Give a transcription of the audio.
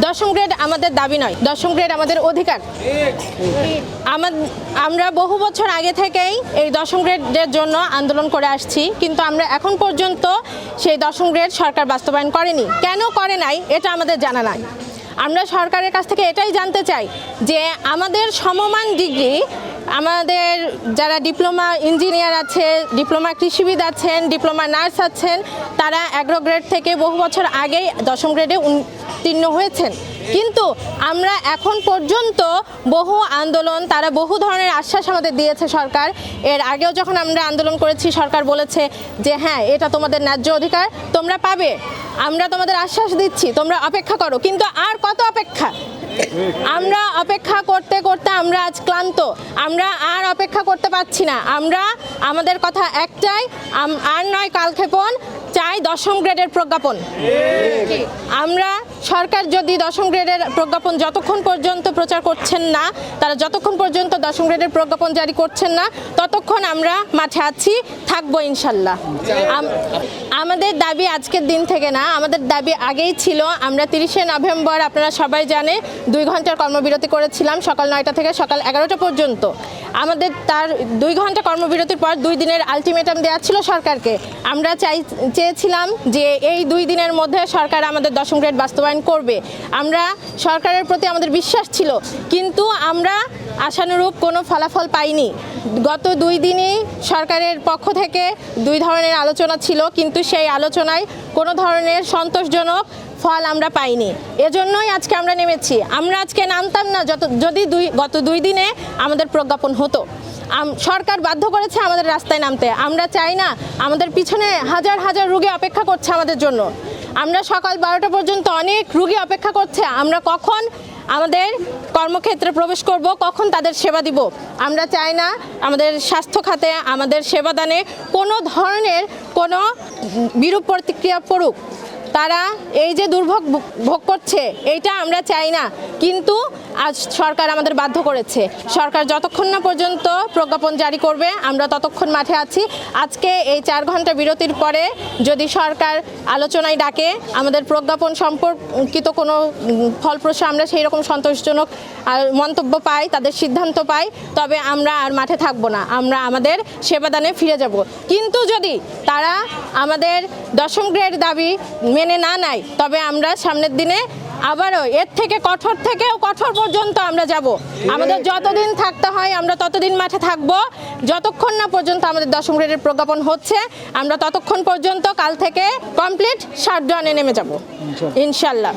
দশম গ্রেড আমাদের দাবি নয়, দশম গ্রেড আমাদের অধিকার। আমরা বহু বছর আগে থেকেই এই দশম গ্রেডের জন্য আন্দোলন করে আসছি, কিন্তু আমরা এখন পর্যন্ত সেই দশম গ্রেড সরকার বাস্তবায়ন করেনি। কেন করে নাই এটা আমাদের জানা নাই। আমরা সরকারের কাছ থেকে এটাই জানতে চাই যে আমাদের সমমান ডিগ্রি, আমাদের যারা ডিপ্লোমা ইঞ্জিনিয়ার আছে, ডিপ্লোমা কৃষিবিদ আছেন, ডিপ্লোমা নার্স আছেন, তারা 11 গ্রেড থেকে বহু বছর আগেই দশম গ্রেডে উত্তীর্ণ হয়েছেন। কিন্তু আমরা এখন পর্যন্ত বহু আন্দোলন, তারা বহু ধরনের আশ্বাস আমাদের দিয়েছে সরকার। এর আগেও যখন আমরা আন্দোলন করেছি সরকার বলেছে যে হ্যাঁ, এটা তোমাদের ন্যায্য অধিকার, তোমরা পাবে, আমরা তোমাদের আশ্বাস দিচ্ছি, তোমরা অপেক্ষা করো। কিন্তু আর কত অপেক্ষা? আমরা অপেক্ষা করতে করতে আমরা আজ ক্লান্ত, আমরা আর অপেক্ষা করতে পারছি না। আমাদের কথা একটাই, আর নয় কালক্ষেপণ, চাই দশম গ্রেডের প্রজ্ঞাপন। আমরা সরকার যদি দশম গ্রেডের প্রজ্ঞাপন যতক্ষণ পর্যন্ত প্রচার করছেন না, তারা যতক্ষণ পর্যন্ত দশম গ্রেডের প্রজ্ঞাপন জারি করছেন না, ততক্ষণ আমরা মাঠে আছি, থাকবো ইনশাল্লাহ। আমাদের দাবি আজকের দিন থেকে না, আমাদের দাবি আগেই ছিল। আমরা 30শে নভেম্বর, আপনারা সবাই জানে, 2 ঘন্টার কর্মবিরতি করেছিলাম, সকাল 9টা থেকে সকাল 11টা পর্যন্ত। আমাদের তার 2 ঘন্টা কর্মবিরতির পর 2 দিনের আলটিমেটাম দেওয়া ছিল সরকারকে। আমরা চেয়েছিলাম যে এই 2 দিনের মধ্যে সরকার আমাদের দশম গ্রেড বাস্তবায়ন করবে। আমরা সরকারের প্রতি আমাদের বিশ্বাস ছিল, কিন্তু আমরা আশানুরূপ কোনো ফলাফল পাইনি। গত 2 দিনই সরকারের পক্ষ থেকে 2 ধরনের আলোচনা ছিল, কিন্তু সেই আলোচনায় কোনো ধরনের সন্তোষজনক ফল আমরা পাইনি। এজন্যই আজকে আমরা নেমেছি। আমরা আজকে নামতাম না যদি গত 2 দিনে আমাদের প্রজ্ঞাপন হতো। সরকার বাধ্য করেছে আমাদের রাস্তায় নামতে। আমরা চাই না, আমাদের পিছনে হাজার হাজার রোগী অপেক্ষা করছে আমাদের জন্য। আমরা সকাল 12টা পর্যন্ত অনেক রোগী অপেক্ষা করছে, আমরা কখন আমাদের কর্মক্ষেত্রে প্রবেশ করব, কখন তাদের সেবা দিব। আমরা চাই না আমাদের স্বাস্থ্য খাতে, আমাদের সেবাদানে কোনো ধরনের কোনো বিরূপ প্রতিক্রিয়া পড়ুক। তারা এই যে দুর্ভোগ ভোগ করছে, এইটা আমরা চাই না। কিন্তু আজ সরকার আমাদের বাধ্য করেছে। সরকার যতক্ষণ না পর্যন্ত প্রজ্ঞাপন জারি করবে, আমরা ততক্ষণ মাঠে আছি। আজকে এই 4 ঘন্টা বিরতির পরে যদি সরকার আলোচনায় ডাকে, আমাদের প্রজ্ঞাপন সম্পর্কিত কোনো ফলপ্রসূ আমরা সেই রকম সন্তোষজনক মন্তব্য পাই, তাদের সিদ্ধান্ত পাই, তবে আমরা আর মাঠে থাকবো না, আমরা আমাদের সেবাদানে ফিরে যাব। কিন্তু যদি তারা আমাদের দশম গ্রেড দাবি মেনে না নেয়, তবে আমরা সামনের দিনে আবারও এর থেকে কঠোর পর্যন্ত আমরা যাব। আমাদের যতদিন থাকতে হয় আমরা ততদিন মাঠে থাকব, যতক্ষণ না পর্যন্ত আমাদের দশম গ্রেডের প্রজ্ঞাপন হচ্ছে। আমরা ততক্ষণ পর্যন্ত কাল থেকে কমপ্লিট শাটডাউনে নেমে যাব ইনশাল্লাহ।